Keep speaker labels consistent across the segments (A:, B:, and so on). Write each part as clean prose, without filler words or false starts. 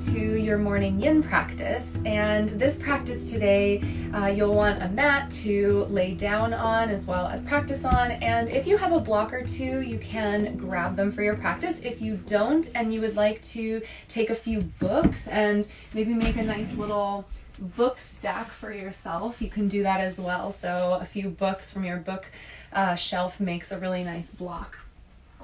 A: to your morning yin practice. And this practice today, you'll want a mat to lay down on as well as practice on. And if you have a block or two, you can grab them for your practice. If you don't, and you would like to take a few books and maybe make a nice little book stack for yourself, you can do that as well. So a few books from your book shelf makes a really nice block.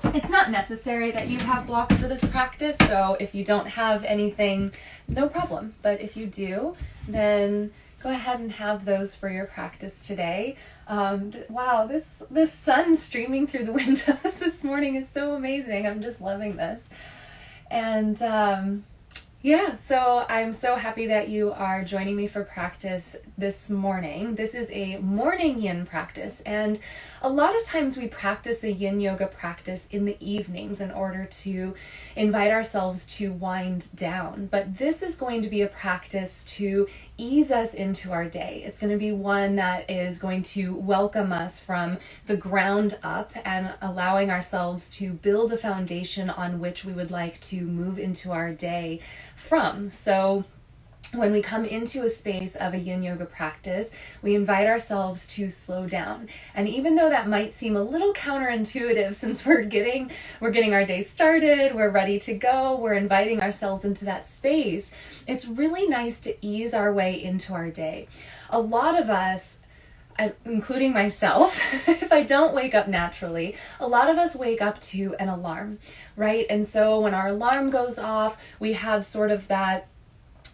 A: It's not necessary that you have blocks for this practice, so if you don't have anything, no problem. But if you do, then go ahead and have those for your practice today. Wow, this sun streaming through the windows this morning is so amazing. I'm just loving this. And yeah, so I'm so happy that you are joining me for practice this morning. This is a morning yin practice, and a lot of times we practice a yin yoga practice in the evenings in order to invite ourselves to wind down. But this is going to be a practice to ease us into our day. It's going to be one that is going to welcome us from the ground up and allowing ourselves to build a foundation on which we would like to move into our day from. So when we come into a space of a yin yoga practice, we invite ourselves to slow down. And even though that might seem a little counterintuitive, since we're getting our day started, we're ready to go, we're inviting ourselves into that space, it's really nice to ease our way into our day. A lot of us, including myself, if I don't wake up naturally, a lot of us wake up to an alarm, right? And so when our alarm goes off, we have sort of that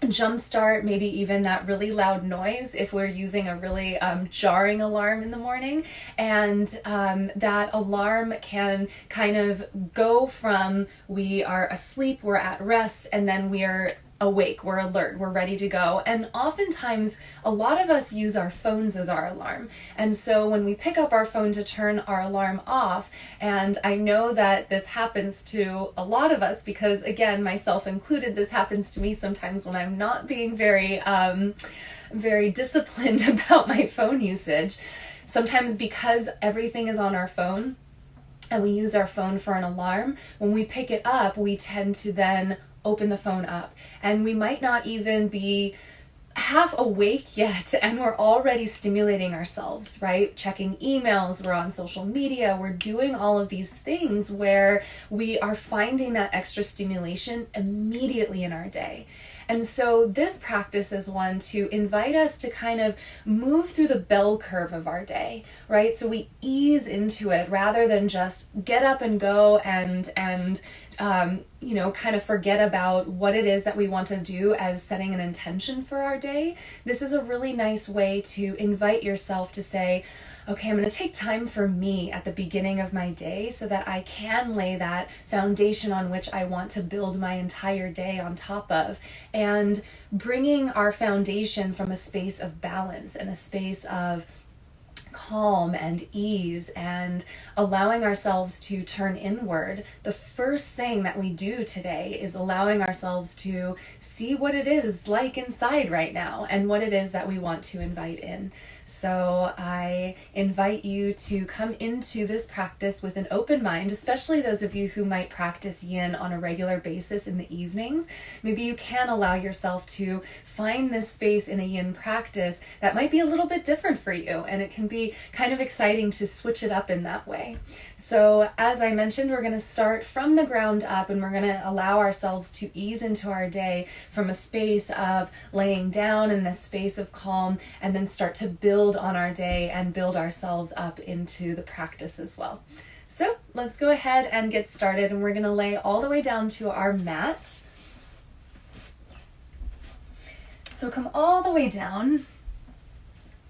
A: jump start, maybe even that really loud noise if we're using a really jarring alarm in the morning. And that alarm can kind of go from we are asleep, we're at rest, and then we are awake, we're alert, we're ready to go. And oftentimes, a lot of us use our phones as our alarm. And so when we pick up our phone to turn our alarm off, and I know that this happens to a lot of us because, again, myself included, this happens to me sometimes when I'm not being very disciplined about my phone usage. Sometimes because everything is on our phone and we use our phone for an alarm, when we pick it up, we tend to then open the phone up, and we might not even be half awake yet, and we're already stimulating ourselves, right? Checking emails, we're on social media, we're doing all of these things where we are finding that extra stimulation immediately in our day. And so this practice is one to invite us to kind of move through the bell curve of our day, right? So we ease into it rather than just get up and go and kind of forget about what it is that we want to do as setting an intention for our day. This is a really nice way to invite yourself to say, okay, I'm going to take time for me at the beginning of my day so that I can lay that foundation on which I want to build my entire day on top of, and bringing our foundation from a space of balance and a space of calm and ease and allowing ourselves to turn inward. The first thing that we do today is allowing ourselves to see what it is like inside right now and what it is that we want to invite in. So I invite you to come into this practice with an open mind, especially those of you who might practice yin on a regular basis in the evenings. Maybe you can allow yourself to find this space in a yin practice that might be a little bit different for you, and it can be kind of exciting to switch it up in that way. So as I mentioned, we're going to start from the ground up, and we're going to allow ourselves to ease into our day from a space of laying down in this space of calm, and then start to build on our day and build ourselves up into the practice as well. So let's go ahead and get started, and we're going to lay all the way down to our mat. So come all the way down.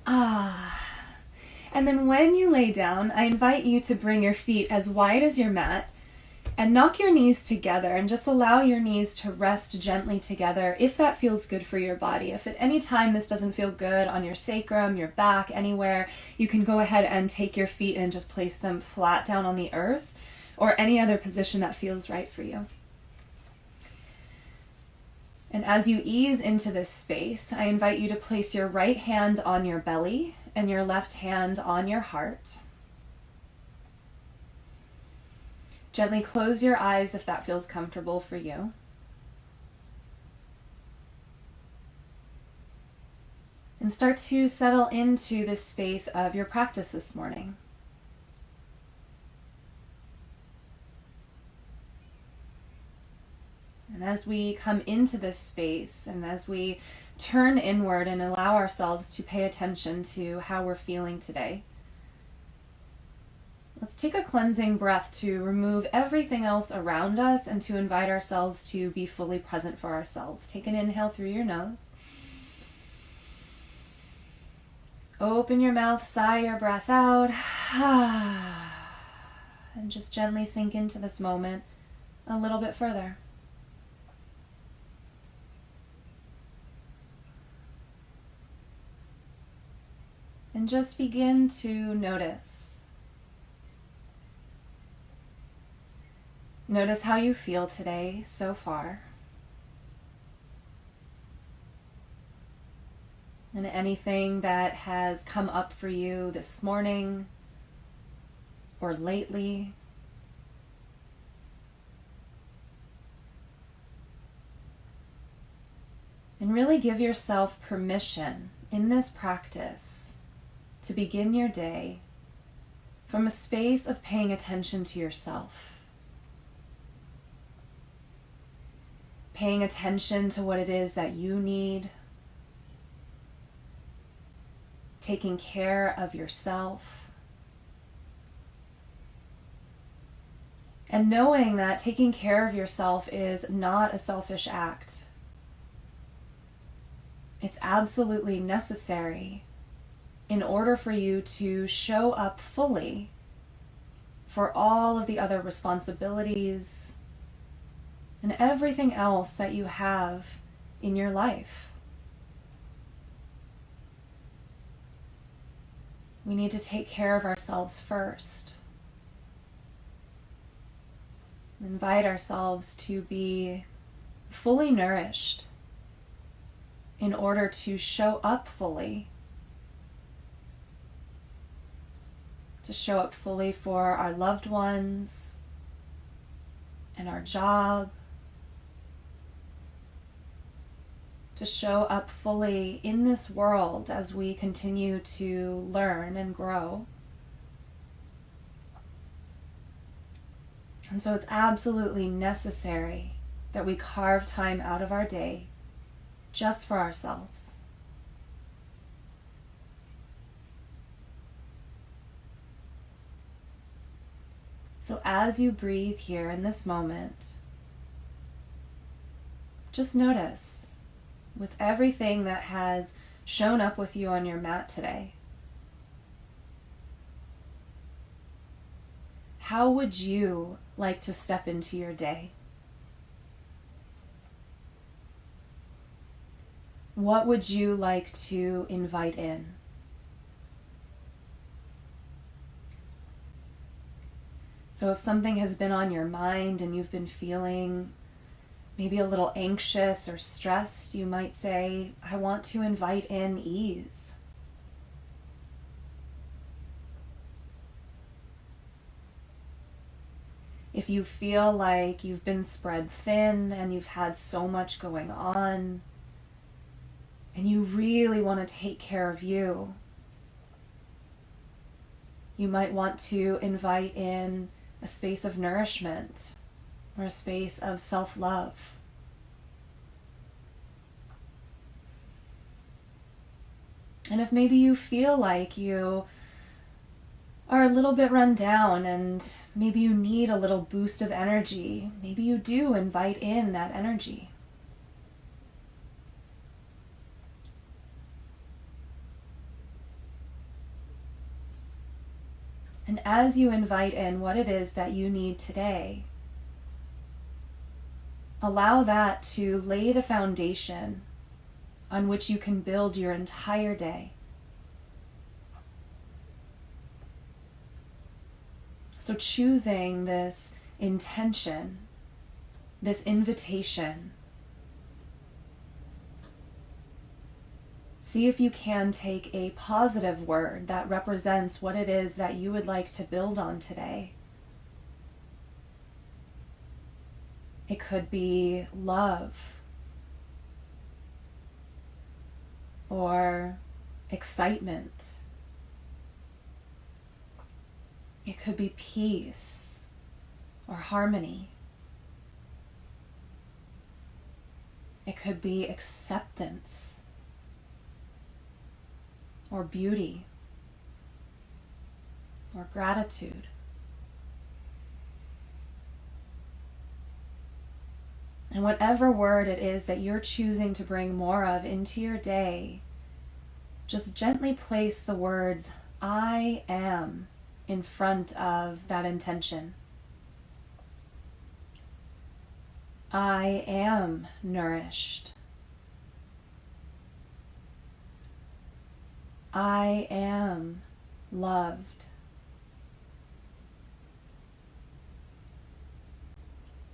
A: And then when you lay down, I invite you to bring your feet as wide as your mat and knock your knees together and just allow your knees to rest gently together if that feels good for your body. If at any time this doesn't feel good on your sacrum, your back, anywhere, you can go ahead and take your feet and just place them flat down on the earth or any other position that feels right for you. And as you ease into this space, I invite you to place your right hand on your belly and your left hand on your heart. Gently close your eyes if that feels comfortable for you. And start to settle into this space of your practice this morning. And as we come into this space and as we turn inward and allow ourselves to pay attention to how we're feeling today, let's take a cleansing breath to remove everything else around us and to invite ourselves to be fully present for ourselves. Take an inhale through your nose. Open your mouth, sigh your breath out. And just gently sink into this moment a little bit further. And just begin to notice. Notice how you feel today so far. And anything that has come up for you this morning or lately. And really give yourself permission in this practice to begin your day from a space of paying attention to yourself. Paying attention to what it is that you need. Taking care of yourself. And knowing that taking care of yourself is not a selfish act. It's absolutely necessary in order for you to show up fully for all of the other responsibilities and everything else that you have in your life. We need to take care of ourselves first. Invite ourselves to be fully nourished in order to show up fully. To show up fully for our loved ones and our job. To show up fully in this world as we continue to learn and grow. And so it's absolutely necessary that we carve time out of our day just for ourselves. So as you breathe here in this moment, just notice with everything that has shown up with you on your mat today, how would you like to step into your day? What would you like to invite in? So if something has been on your mind and you've been feeling maybe a little anxious or stressed, you might say, I want to invite in ease. If you feel like you've been spread thin and you've had so much going on and you really want to take care of you, you might want to invite in a space of nourishment or a space of self-love. And if maybe you feel like you are a little bit run down and maybe you need a little boost of energy, maybe you do invite in that energy. And as you invite in what it is that you need today, allow that to lay the foundation on which you can build your entire day. So choosing this intention, this invitation, see if you can take a positive word that represents what it is that you would like to build on today. It could be love, or excitement. It could be peace or harmony. It could be acceptance or beauty or gratitude. And whatever word it is that you're choosing to bring more of into your day, just gently place the words "I am" in front of that intention. I am nourished. I am loved.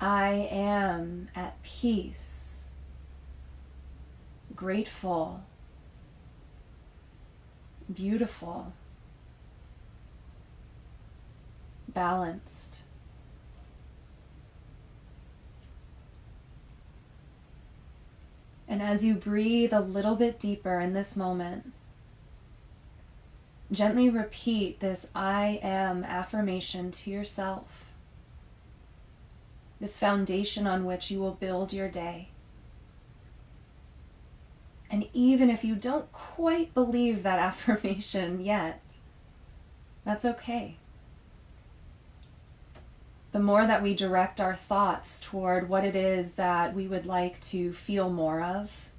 A: I am at peace, grateful, beautiful, balanced. And as you breathe a little bit deeper in this moment, gently repeat this "I am" affirmation to yourself. This foundation on which you will build your day. And even if you don't quite believe that affirmation yet, that's okay. The more that we direct our thoughts toward what it is that we would like to feel more of,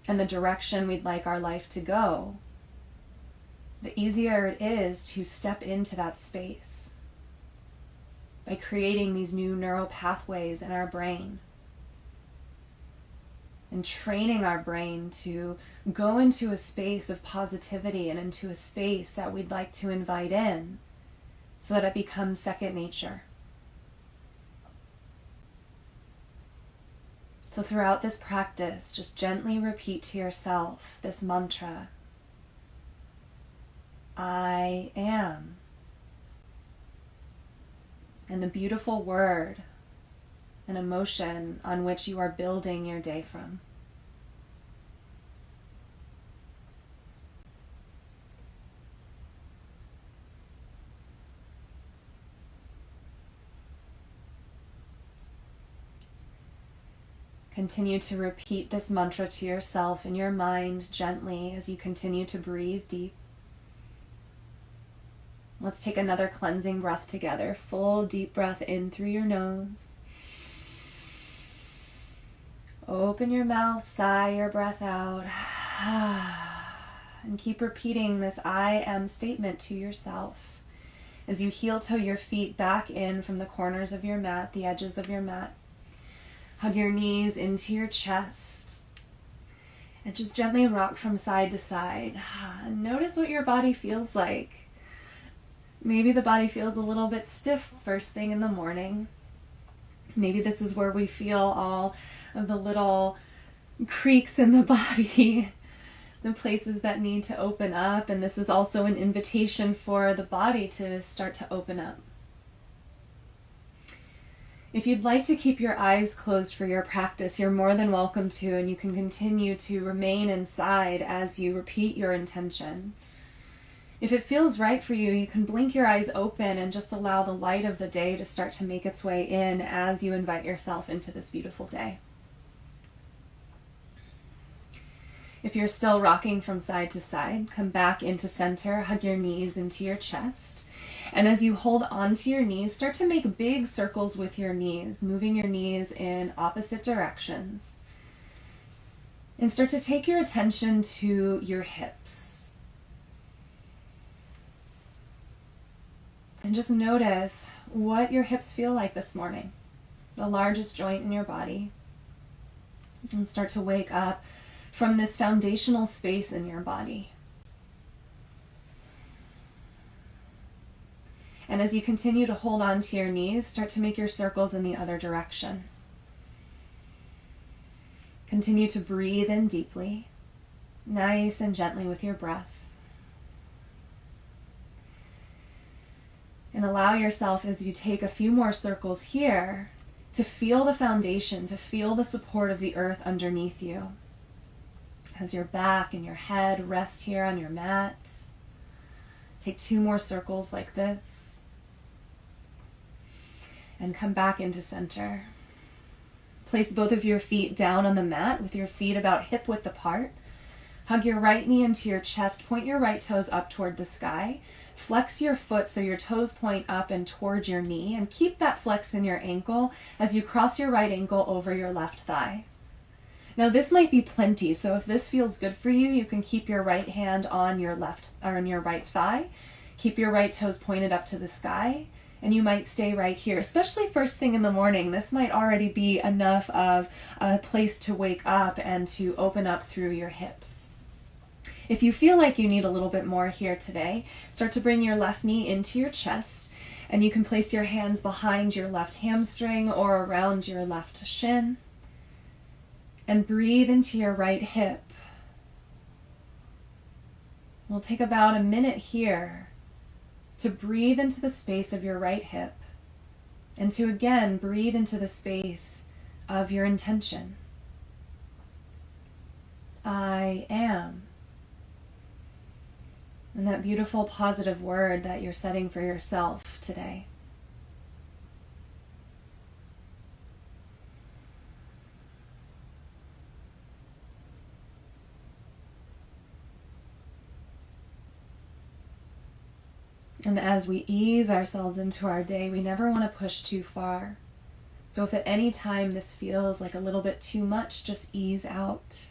A: and the direction we'd like our life to go, the easier it is to step into that space by creating these new neural pathways in our brain and training our brain to go into a space of positivity and into a space that we'd like to invite in so that it becomes second nature. So throughout this practice, just gently repeat to yourself this mantra: I am. And the beautiful word and emotion on which you are building your day from. Continue to repeat this mantra to yourself in your mind gently as you continue to breathe deep. Let's take another cleansing breath together. Full deep breath in through your nose. Open your mouth, sigh your breath out. And keep repeating this "I am" statement to yourself as you heel-toe your feet back in from the corners of your mat, the edges of your mat. Hug your knees into your chest and just gently rock from side to side. Notice what your body feels like. Maybe the body feels a little bit stiff first thing in the morning. Maybe this is where we feel all of the little creaks in the body, the places that need to open up, and this is also an invitation for the body to start to open up. If you'd like to keep your eyes closed for your practice, you're more than welcome to, and you can continue to remain inside as you repeat your intention. If it feels right for you, you can blink your eyes open and just allow the light of the day to start to make its way in as you invite yourself into this beautiful day. If you're still rocking from side to side, come back into center, hug your knees into your chest. And as you hold onto your knees, start to make big circles with your knees, moving your knees in opposite directions. And start to take your attention to your hips. And just notice what your hips feel like this morning, the largest joint in your body. And start to wake up from this foundational space in your body. And as you continue to hold on to your knees, start to make your circles in the other direction. Continue to breathe in deeply, nice and gently with your breath. And allow yourself, as you take a few more circles here, to feel the foundation, to feel the support of the earth underneath you. as your back and your head rest here on your mat. Take 2 more circles like this. And come back into center. Place both of your feet down on the mat with your feet about hip width apart. Hug your right knee into your chest. Point your right toes up toward the sky. Flex your foot so your toes point up and toward your knee. And keep that flex in your ankle as you cross your right ankle over your left thigh. Now this might be plenty, so if this feels good for you, you can keep your right hand on your left or on your right thigh. Keep your right toes pointed up to the sky. And you might stay right here, especially first thing in the morning. This might already be enough of a place to wake up and to open up through your hips. If you feel like you need a little bit more here today, start to bring your left knee into your chest, and you can place your hands behind your left hamstring or around your left shin, and breathe into your right hip. We'll take about a minute here to breathe into the space of your right hip, and to again breathe into the space of your intention. I am. And that beautiful positive word that you're setting for yourself today. And as we ease ourselves into our day, we never want to push too far. So if at any time this feels like a little bit too much, just ease out.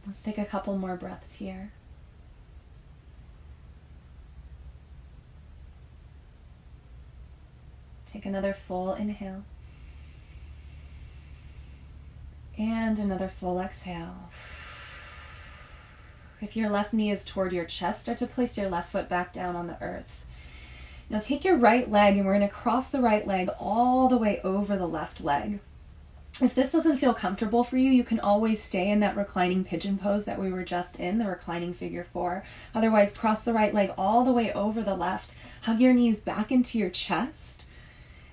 A: Let's take a couple more breaths here. Take another full inhale. And another full exhale. If your left knee is toward your chest, start to place your left foot back down on the earth. Now take your right leg, and we're going to cross the right leg all the way over the left leg. If this doesn't feel comfortable for you, you can always stay in that reclining pigeon pose that we were just in, the reclining figure 4. Otherwise, cross the right leg all the way over the left. Hug your knees back into your chest.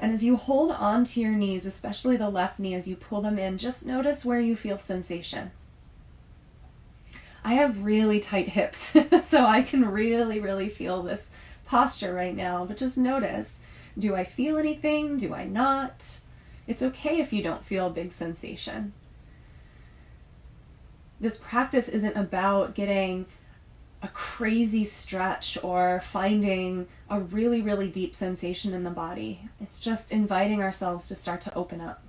A: And as you hold on to your knees, especially the left knee, as you pull them in, just notice where you feel sensation. I have really tight hips, so I can really feel this posture right now, but just notice, do I feel anything? Do I not? It's okay if you don't feel a big sensation. This practice isn't about getting a crazy stretch or finding a really deep sensation in the body. It's just inviting ourselves to start to open up.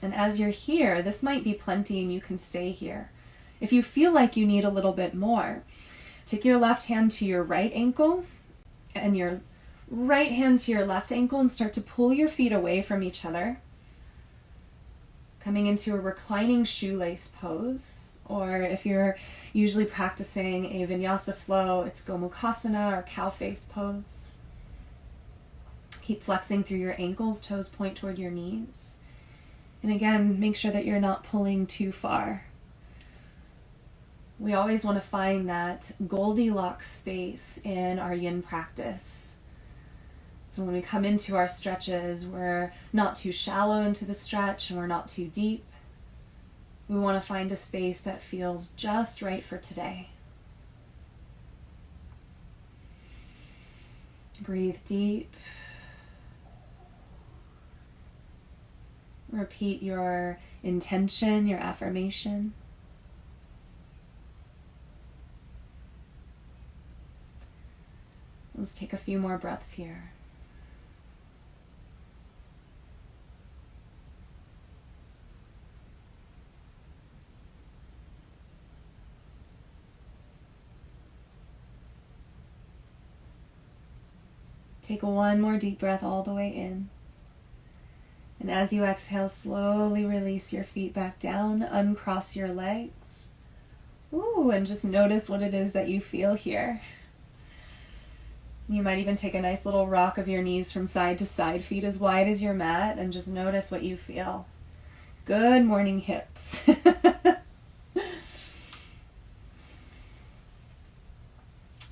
A: And as you're here, this might be plenty and you can stay here. If you feel like you need a little bit more, take your left hand to your right ankle and your right hand to your left ankle and start to pull your feet away from each other, coming into a reclining shoelace pose. Or if you're usually practicing a vinyasa flow, it's Gomukhasana or cow face pose. Keep flexing through your ankles, toes point toward your knees. And again, make sure that you're not pulling too far. We always want to find that Goldilocks space in our yin practice. So when we come into our stretches, we're not too shallow into the stretch and we're not too deep. We want to find a space that feels just right for today. Breathe deep. Repeat your intention, your affirmation. Let's take a few more breaths here. Take one more deep breath all the way in. And as you exhale, slowly release your feet back down, uncross your legs. Ooh, and just notice what it is that you feel here. You might even take a nice little rock of your knees from side to side, feet as wide as your mat, and just notice what you feel. Good morning, hips.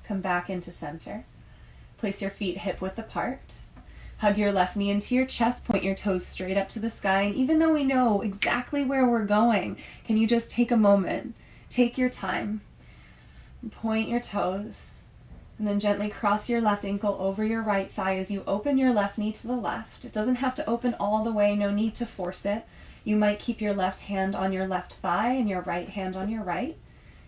A: Come back into center. Place your feet hip width apart. Hug your left knee into your chest, point your toes straight up to the sky. And even though we know exactly where we're going, can you just take a moment, take your time, and point your toes, and then gently cross your left ankle over your right thigh as you open your left knee to the left. It doesn't have to open all the way, no need to force it. You might keep your left hand on your left thigh and your right hand on your right.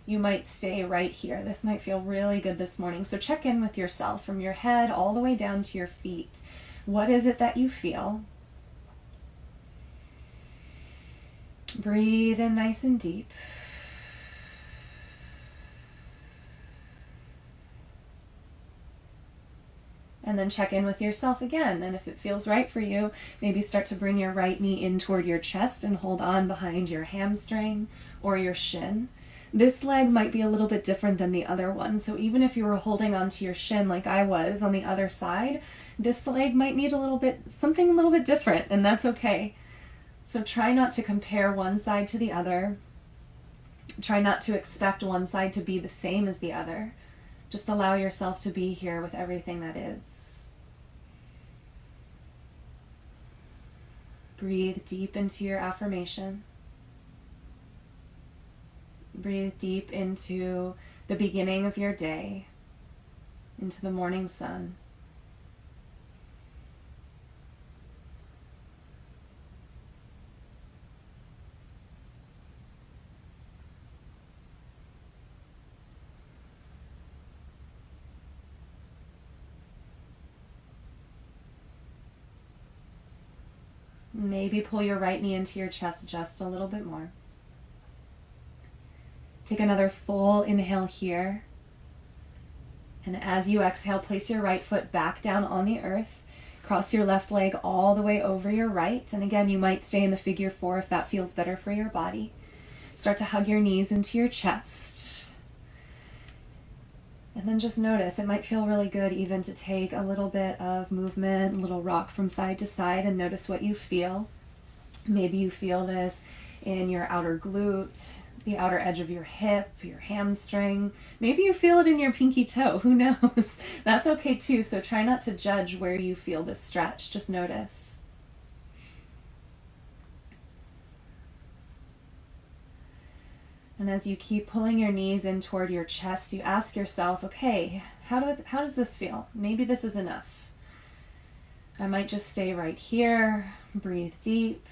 A: You might stay right here. This might feel really good this morning. So check in with yourself from your head all the way down to your feet. What is it that you feel? Breathe in nice and deep. And then check in with yourself again. And if it feels right for you, maybe start to bring your right knee in toward your chest and hold on behind your hamstring or your shin. This leg might be a little bit different than the other one. So even if you were holding onto your shin like I was on the other side, this leg might need something a little bit different, and that's okay. So try not to compare one side to the other. Try not to expect one side to be the same as the other. Just allow yourself to be here with everything that is. Breathe deep into your affirmation. Breathe deep into the beginning of your day, into the morning sun. Maybe pull your right knee into your chest just a little bit more. Take another full inhale here. And as you exhale, place your right foot back down on the earth. Cross your left leg all the way over your right. And again, you might stay in the figure 4 if that feels better for your body. Start to hug your knees into your chest. And then just notice, it might feel really good even to take a little bit of movement, a little rock from side to side, and notice what you feel. Maybe you feel this in your outer glute, the outer edge of your hip, your hamstring. Maybe you feel it in your pinky toe. Who knows? That's okay too. So try not to judge where you feel this stretch. Just notice. And as you keep pulling your knees in toward your chest, you ask yourself, okay, how does this feel? Maybe this is enough. I might just stay right here, breathe deep.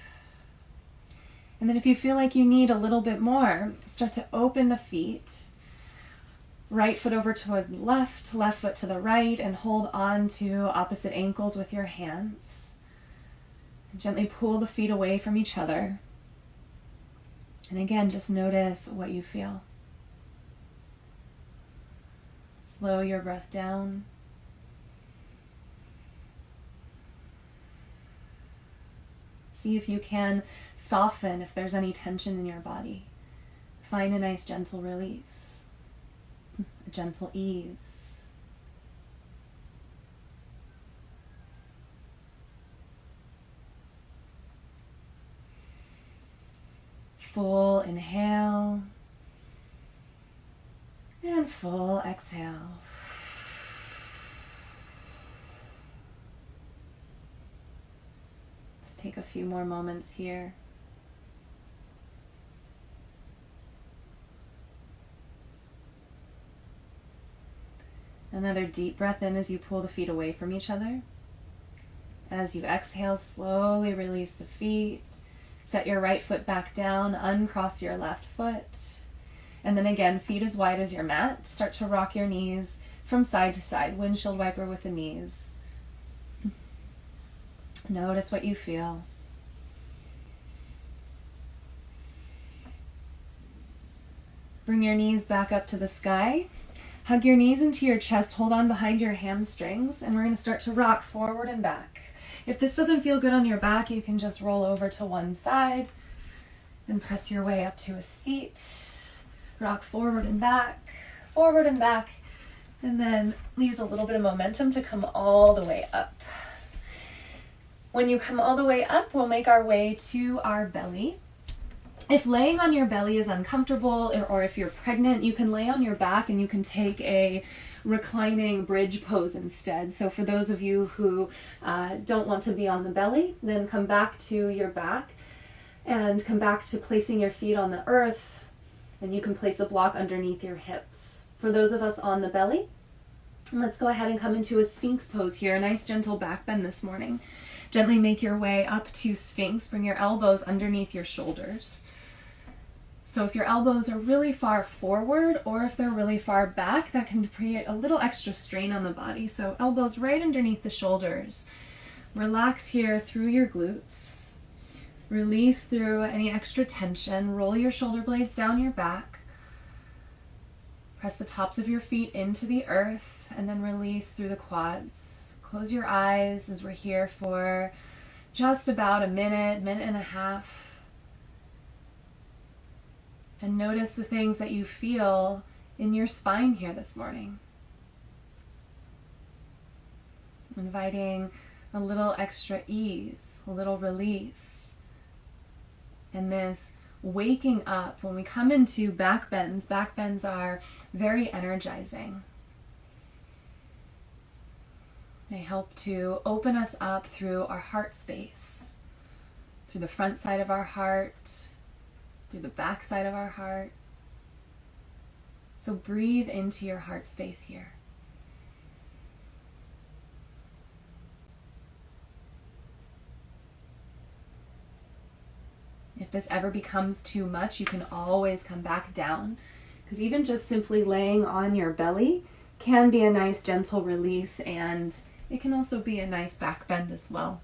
A: And then if you feel like you need a little bit more, start to open the feet. Right foot over toward the left foot to the right, and hold on to opposite ankles with your hands. And gently pull the feet away from each other. And again, just notice what you feel. Slow your breath down. See if you can soften if there's any tension in your body. Find a nice gentle release, a gentle ease. Full inhale and full exhale. Let's take a few more moments here. Another deep breath in as you pull the feet away from each other. As you exhale, slowly release the feet. Set your right foot back down, uncross your left foot. And then again, feet as wide as your mat. Start to rock your knees from side to side, windshield wiper with the knees. Notice what you feel. Bring your knees back up to the sky. Hug your knees into your chest, hold on behind your hamstrings, and we're going to start to rock forward and back. If this doesn't feel good on your back, you can just roll over to one side and press your way up to a seat. Rock forward and back, and then use a little bit of momentum to come all the way up. When you come all the way up, we'll make our way to our belly. If laying on your belly is uncomfortable, or if you're pregnant, you can lay on your back and you can take a reclining bridge pose instead. So for those of you who don't want to be on the belly, then come back to your back and come back to placing your feet on the earth, and you can place a block underneath your hips. For those of us on the belly, let's go ahead and come into a Sphinx pose here, a nice gentle back bend this morning. Gently make your way up to Sphinx. Bring your elbows underneath your shoulders. So if your elbows are really far forward or if they're really far back, that can create a little extra strain on the body. So elbows right underneath the shoulders. Relax here through your glutes. Release through any extra tension. Roll your shoulder blades down your back. Press the tops of your feet into the earth and then release through the quads. Close your eyes as we're here for just about a minute, minute and a half. And notice the things that you feel in your spine here this morning. Inviting a little extra ease, a little release. And this waking up, when we come into back bends are very energizing. They help to open us up through our heart space, through the front side of our heart, through the back side of our heart. So breathe into your heart space here. If this ever becomes too much, you can always come back down, because even just simply laying on your belly can be a nice gentle release, and it can also be a nice back bend as well.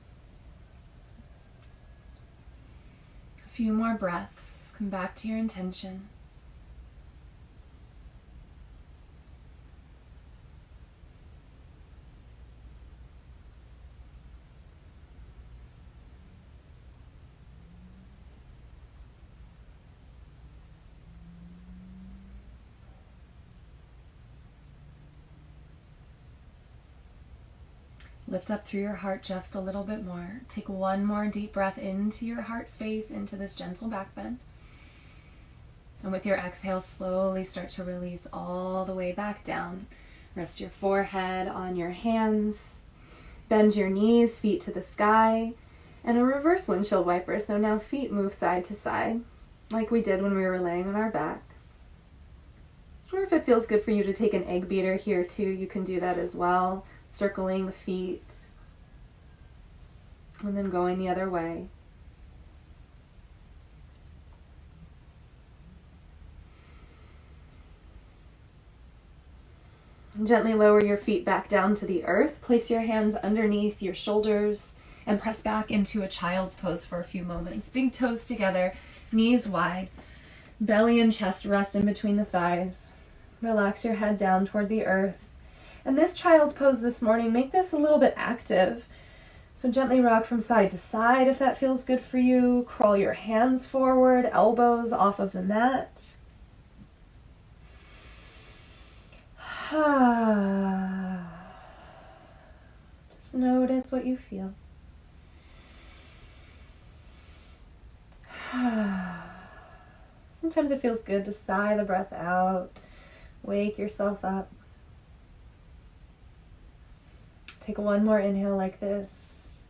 A: A few more breaths. Come back to your intention. Lift up through your heart just a little bit more. Take one more deep breath into your heart space, into this gentle back bend. And with your exhale, slowly start to release all the way back down. Rest your forehead on your hands. Bend your knees, feet to the sky. And a reverse windshield wiper. So now feet move side to side, like we did when we were laying on our back. Or if it feels good for you to take an egg beater here too, you can do that as well. Circling the feet. And then going the other way. Gently lower your feet back down to the earth. Place your hands underneath your shoulders and press back into a child's pose for a few moments. Big toes together, knees wide. Belly and chest rest in between the thighs. Relax your head down toward the earth. And this child's pose this morning, make this a little bit active. So gently rock from side to side if that feels good for you. Crawl your hands forward, elbows off of the mat. Just notice what you feel. Sometimes it feels good to sigh the breath out. Wake yourself up. Take one more inhale like this.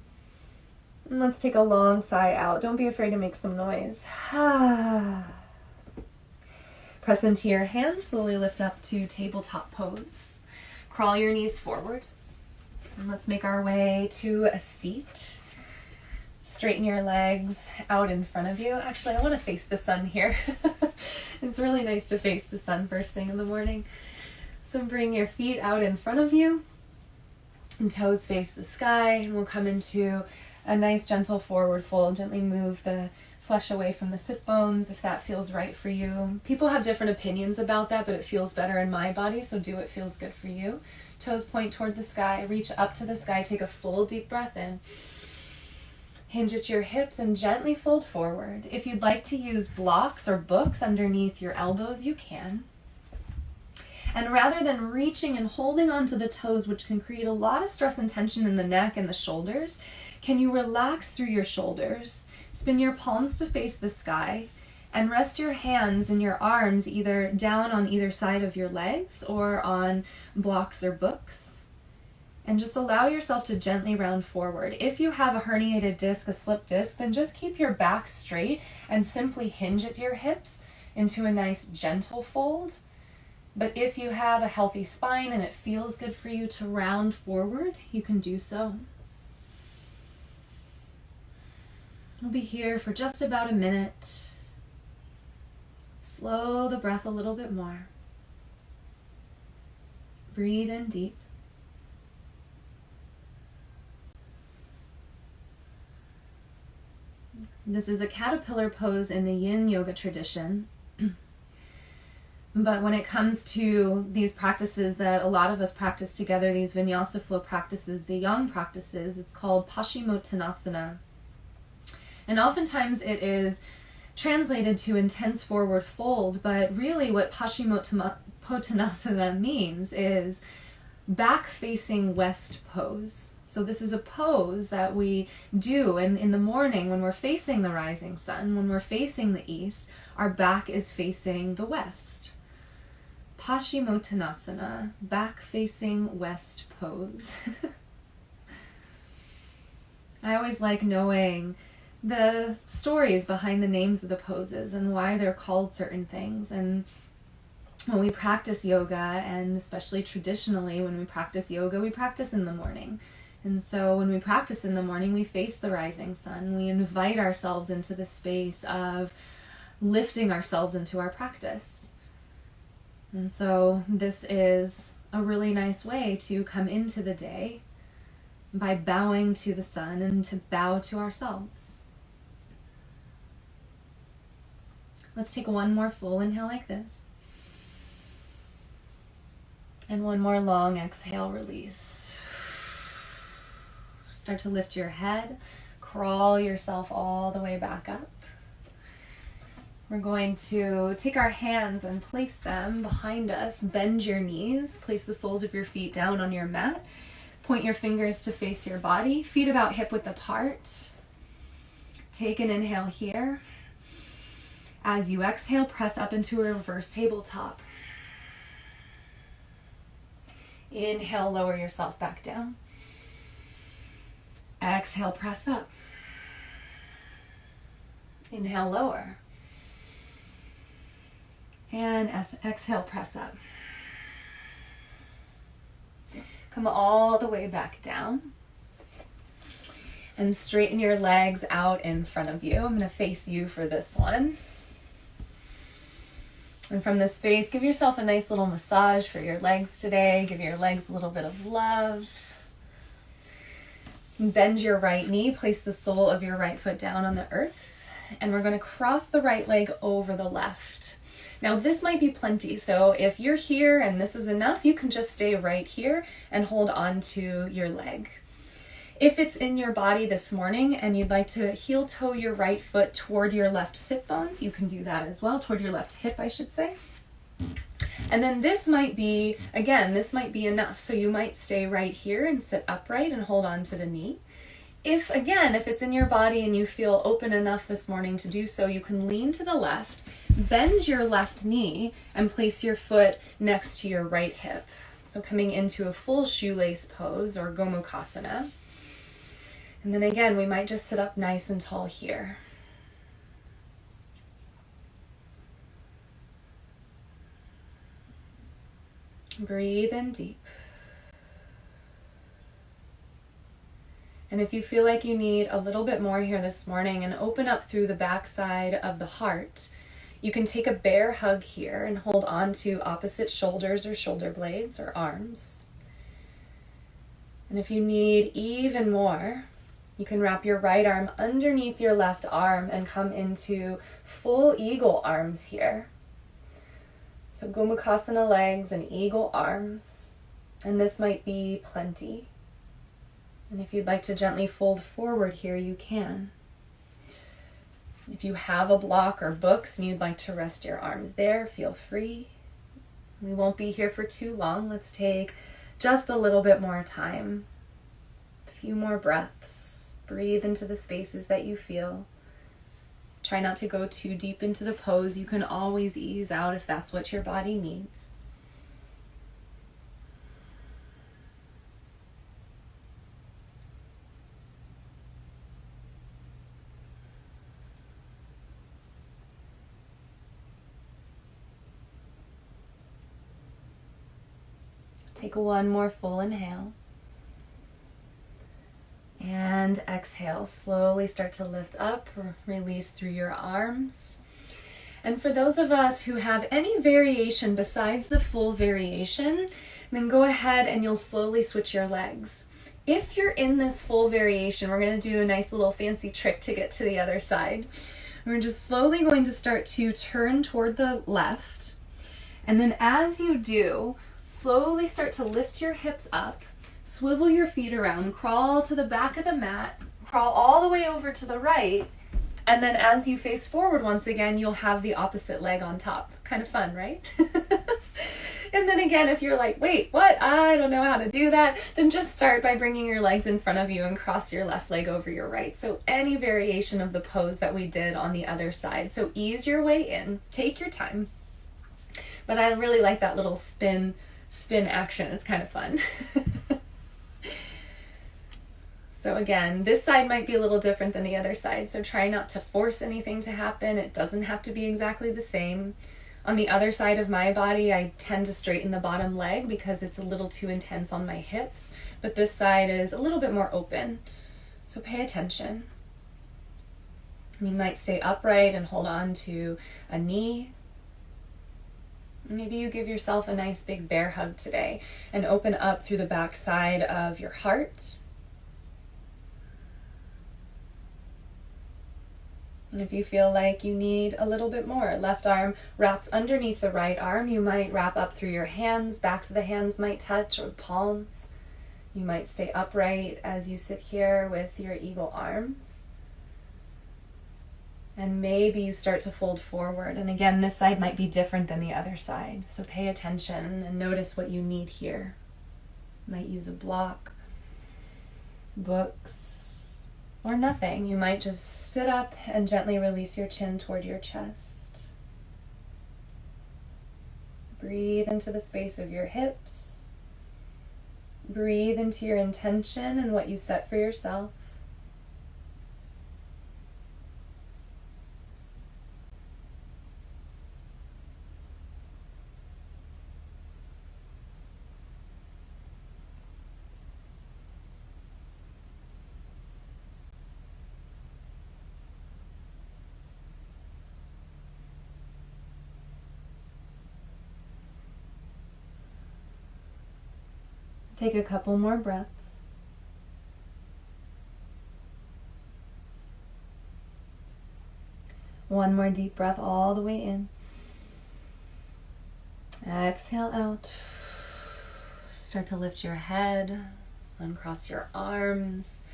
A: And let's take a long sigh out. Don't be afraid to make some noise. Press into your hands, slowly lift up to tabletop pose. Crawl your knees forward. And let's make our way to a seat. Straighten your legs out in front of you. Actually, I want to face the sun here. It's really nice to face the sun first thing in the morning. So bring your feet out in front of you. And toes face the sky. And we'll come into a nice gentle forward fold. Gently move the flesh away from the sit bones if that feels right for you. People have different opinions about that, but it feels better in my body, so do what feels good for you. Toes point toward the sky. Reach up to the sky. Take a full deep breath in. Hinge at your hips and gently fold forward. If you'd like to use blocks or books underneath your elbows, you can. And rather than reaching and holding onto the toes, which can create a lot of stress and tension in the neck and the shoulders, can you relax through your shoulders? Spin your palms to face the sky And rest your hands and your arms either down on either side of your legs or on blocks or books. And just allow yourself to gently round forward. If you have a herniated disc, a slip disc, then just keep your back straight and simply hinge at your hips into a nice gentle fold. But if you have a healthy spine and it feels good for you to round forward, you can do so. We'll be here for just about a minute. Slow the breath a little bit more. Breathe in deep. This is a caterpillar pose in the yin yoga tradition. But when it comes to these practices that a lot of us practice together, these vinyasa flow practices, the yang practices, it's called Paschimottanasana. And oftentimes it is translated to intense forward fold, but really what Paschimottanasana means is back facing west pose. So this is a pose that we do in the morning when we're facing the rising sun, when we're facing the east, our back is facing the west. Paschimottanasana, back facing west pose. I always like knowing the stories behind the names of the poses and why they're called certain things. And when we practice yoga, and especially traditionally when we practice yoga, we practice in the morning. And so when we practice in the morning, we face the rising sun. We invite ourselves into the space of lifting ourselves into our practice. And so this is a really nice way to come into the day by bowing to the sun and to bow to ourselves. Let's take one more full inhale like this. And one more long exhale, release. Start to lift your head, crawl yourself all the way back up. We're going to take our hands and place them behind us. Bend your knees, place the soles of your feet down on your mat. Point your fingers to face your body, feet about hip width apart. Take an inhale here. As you exhale, press up into a reverse tabletop. Inhale, lower yourself back down. Exhale, press up. Inhale, lower. And exhale, press up. Come all the way back down. And straighten your legs out in front of you. I'm going to face you for this one. And from this space, give yourself a nice little massage for your legs today. Give your legs a little bit of love. Bend your right knee. Place the sole of your right foot down on the earth. And we're going to cross the right leg over the left. Now this might be plenty, so if you're here and this is enough, you can just stay right here and hold on to your leg. If it's in your body this morning and you'd like to heel toe your right foot toward your left sit bones, you can do that as well, toward your left hip, I should say. And then this might be, again, this might be enough. So you might stay right here and sit upright and hold on to the knee. If it's in your body and you feel open enough this morning to do so, you can lean to the left, bend your left knee, and place your foot next to your right hip. So coming into a full shoelace pose or Gomukhasana. And then again, we might just sit up nice and tall here. Breathe in deep. And if you feel like you need a little bit more here this morning and open up through the backside of the heart, you can take a bear hug here and hold on to opposite shoulders or shoulder blades or arms. And if you need even more, you can wrap your right arm underneath your left arm and come into full eagle arms here. So Gomukhasana legs and eagle arms. And this might be plenty. And if you'd like to gently fold forward here, you can. If you have a block or books and you'd like to rest your arms there, feel free. We won't be here for too long. Let's take just a little bit more time. A few more breaths. Breathe into the spaces that you feel. Try not to go too deep into the pose. You can always ease out if that's what your body needs. Take one more full inhale. And exhale. Slowly start to lift up, release through your arms. And for those of us who have any variation besides the full variation, then go ahead and you'll slowly switch your legs. If you're in this full variation, we're going to do a nice little fancy trick to get to the other side. We're just slowly going to start to turn toward the left. And then as you do, slowly start to lift your hips up, swivel your feet around, crawl to the back of the mat, crawl all the way over to the right, and then as you face forward once again, you'll have the opposite leg on top. Kind of fun, right? And then again, if you're like, wait, what? I don't know how to do that, then just start by bringing your legs in front of you and cross your left leg over your right. So any variation of the pose that we did on the other side. So ease your way in, take your time. But I really like that little spin action. It's kind of fun. So again, this side might be a little different than the other side, so try not to force anything to happen. It doesn't have to be exactly the same. On the other side of my body, I tend to straighten the bottom leg because it's a little too intense on my hips, but this side is a little bit more open. So pay attention. You might stay upright and hold on to a knee. Maybe you give yourself a nice big bear hug today and open up through the back side of your heart. And if you feel like you need a little bit more, left arm wraps underneath the right arm. You might wrap up through your hands. Backs of the hands might touch, or palms. You might stay upright as you sit here with your eagle arms. And maybe you start to fold forward. And again, this side might be different than the other side. So pay attention and notice what you need here. You might use a block, books, or nothing. You might just sit up and gently release your chin toward your chest. Breathe into the space of your hips. Breathe into your intention and what you set for yourself. Take a couple more breaths. One more deep breath all the way in. Exhale out. Start to lift your head, uncross your arms.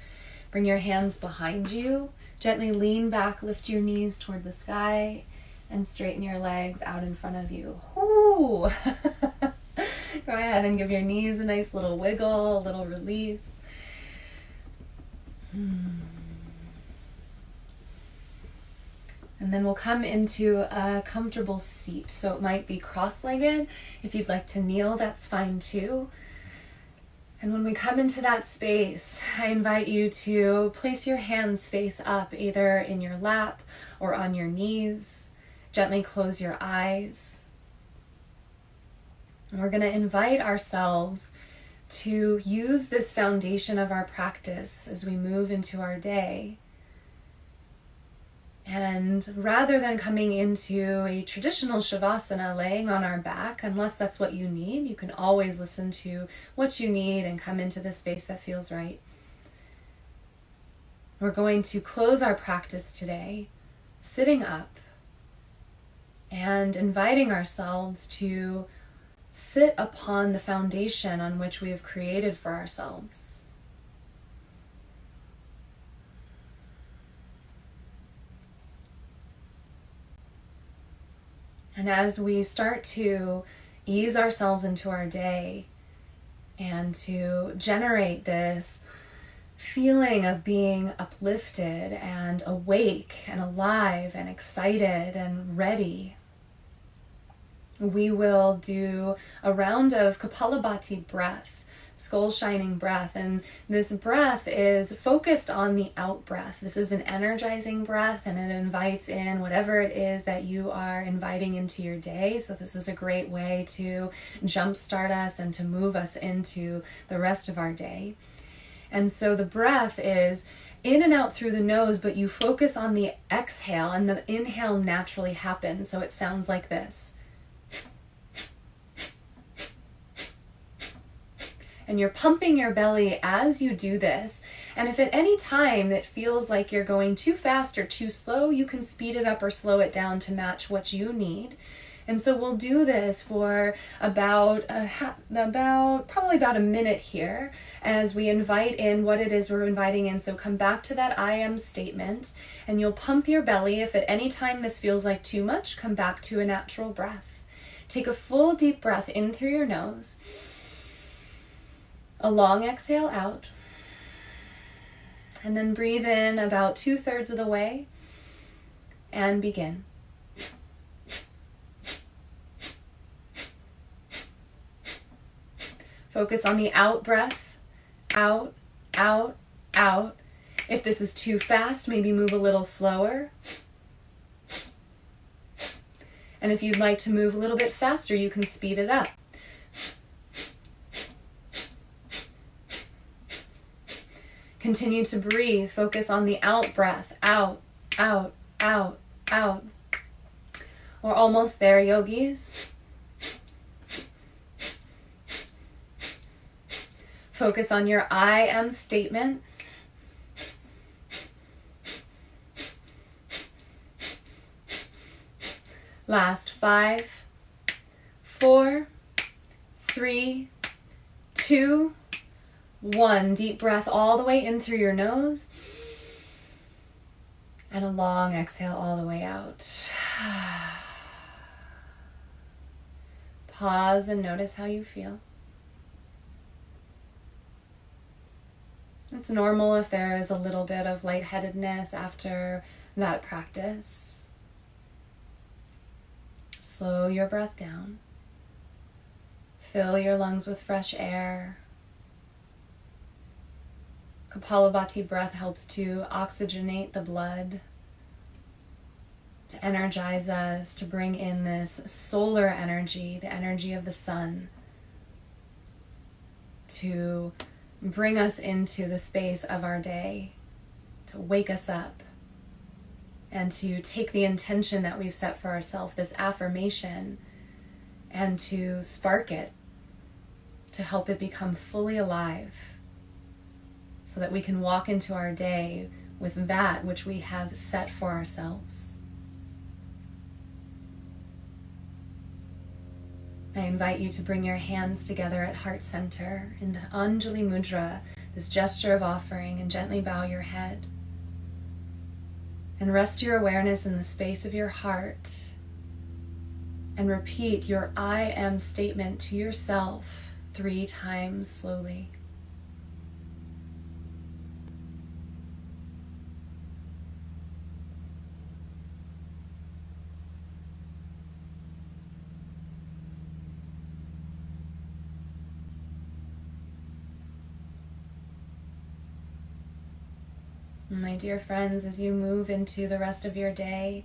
A: Bring your hands behind you. Gently lean back, lift your knees toward the sky, and straighten your legs out in front of you. Ooh. Go ahead and give your knees a nice little wiggle, a little release. And then we'll come into a comfortable seat. So it might be cross-legged. If you'd like to kneel, that's fine too. And when we come into that space, I invite you to place your hands face up, either in your lap or on your knees. Gently close your eyes. And we're going to invite ourselves to use this foundation of our practice as we move into our day. And rather than coming into a traditional Shavasana, laying on our back, unless that's what you need, you can always listen to what you need and come into the space that feels right. We're going to close our practice today, sitting up and inviting ourselves to sit upon the foundation on which we have created for ourselves. And as we start to ease ourselves into our day and to generate this feeling of being uplifted and awake and alive and excited and ready, we will do a round of Kapalabhati breath, skull shining breath. And this breath is focused on the out breath. This is an energizing breath, and it invites in whatever it is that you are inviting into your day. So this is a great way to jumpstart us and to move us into the rest of our day. And so the breath is in and out through the nose, but you focus on the exhale, and the inhale naturally happens. So it sounds like this. And you're pumping your belly as you do this. And if at any time it feels like you're going too fast or too slow, you can speed it up or slow it down to match what you need. And so we'll do this for probably about a minute here as we invite in what it is we're inviting in. So come back to that I am statement, and you'll pump your belly. If at any time this feels like too much, come back to a natural breath. Take a full deep breath in through your nose. A long exhale out, and then breathe in about 2/3 of the way and begin. Focus on the out breath, out, out, out. If this is too fast, maybe move a little slower. And if you'd like to move a little bit faster, you can speed it up. Continue to breathe. Focus on the out breath. Out, out, out, out. We're almost there, yogis. Focus on your I am statement. Last 5, 4, 3, 2, 1. Deep breath all the way in through your nose. And a long exhale all the way out. Pause and notice how you feel. It's normal if there is a little bit of lightheadedness after that practice. Slow your breath down. Fill your lungs with fresh air. Kapalabhati breath helps to oxygenate the blood, to energize us, to bring in this solar energy, the energy of the sun, to bring us into the space of our day, to wake us up, and to take the intention that we've set for ourselves, this affirmation, and to spark it, to help it become fully alive, so that we can walk into our day with that which we have set for ourselves. I invite you to bring your hands together at heart center in Anjali Mudra, this gesture of offering, and gently bow your head. And rest your awareness in the space of your heart, and repeat your I am statement to yourself 3 times slowly. My dear friends, as you move into the rest of your day,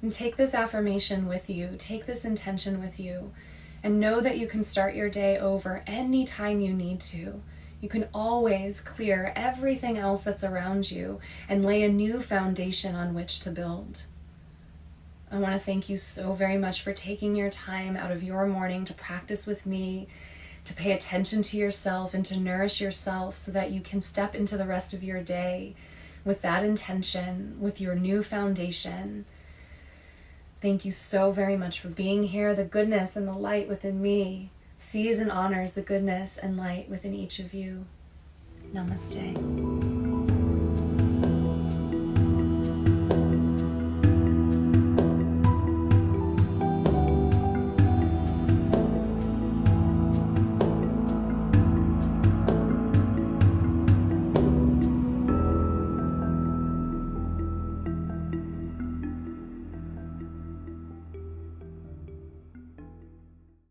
A: and take this affirmation with you, take this intention with you, and know that you can start your day over anytime you need to. You can always clear everything else that's around you and lay a new foundation on which to build. I want to thank you so very much for taking your time out of your morning to practice with me, to pay attention to yourself and to nourish yourself so that you can step into the rest of your day with that intention, with your new foundation. Thank you so very much for being here. The goodness and the light within me sees and honors the goodness and light within each of you. Namaste.